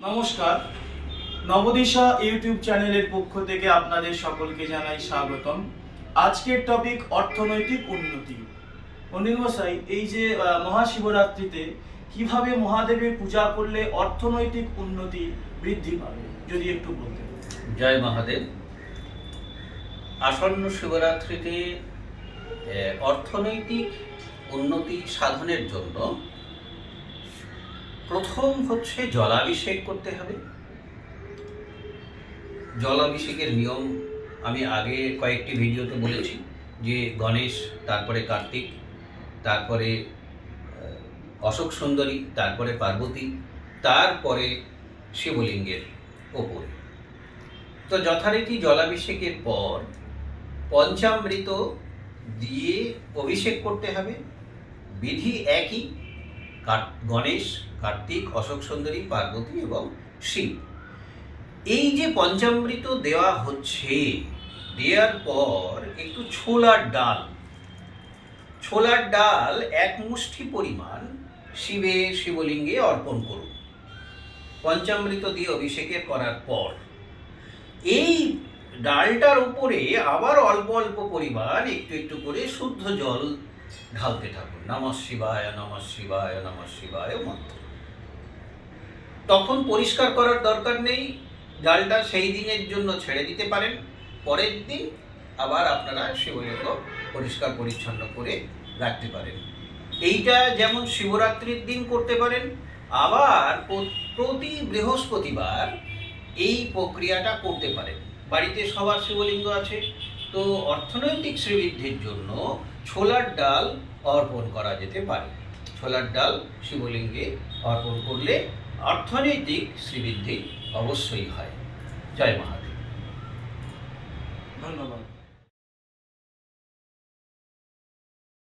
নমস্কার, নবদিশা ইউটিউব চ্যানেলের পক্ষ থেকে আপনাদের সকলকে জানাই স্বাগতম। আজকের টপিক অর্থনৈতিক উন্নতি। অনিল মশাই, এই যে মহাশিবরাত্রিতে কিভাবে মহাদেবের পূজা করলে অর্থনৈতিক উন্নতি বৃদ্ধি পাবে, যদি একটু বলতেন। জয় মহাদেব। আসন্ন শিবরাত্রিতে অর্থনৈতিক উন্নতি সাধনের জন্য প্রথম হচ্ছে জলাভিষেক করতে হবে। জলাভিষেকের নিয়ম আমি আগে কয়েকটি ভিডিওতে বলেছি, যে গণেশ, তারপরে কার্তিক, তারপরে অশোক সুন্দরী, তারপরে পার্বতী, তারপরে শিবলিঙ্গের ওপরে। তো যথারীতি জলাভিষেকের পর পঞ্চামৃত দিয়ে অভিষেক করতে হবে। বিধি একই, গণেশ, কার্তিক, অশোক সুন্দরী, পার্বতী এবং শিব। এই যে পঞ্চামৃত দেওয়া হচ্ছে, দেওয়ার পর একটু ছোলার ডাল এক মুষ্টি পরিমাণ শিবলিঙ্গে অর্পণ করুন পঞ্চামৃত দিয়ে অভিষেকের করার পর। এই ডালটার উপরে আবার অল্প অল্প পরিমাণ একটু একটু করে শুদ্ধ জল ঢালতে থাকুন। নমঃ শিবায় নমঃ শিবায় নমঃ শিবায় মন্ত্র। তখন পরিষ্কার করার দরকার নেই, ডালটা সেই দিনের জন্য ছেড়ে দিতে পারেন। পরের দিন আবার আপনারা শিবলিঙ্গ পরিষ্কার পরিচ্ছন্ন করে রাখতে পারেন। এইটা যেমন শিবরাত্রির দিন করতে পারেন, আবার প্রতি বৃহস্পতিবার এই প্রক্রিয়াটা করতে পারেন। বাড়িতে সবার শিবলিঙ্গ আছে, তো অর্থনৈতিক শ্রীবৃদ্ধির জন্য ছোলার ডাল অর্পণ করা যেতে পারে। ছোলার ডাল শিবলিঙ্গে অর্পণ করলে অর্থনৈতিক শ্রীবৃদ্ধি অবশ্যই হয়। জয় মহাদেব। ধন্যবাদ।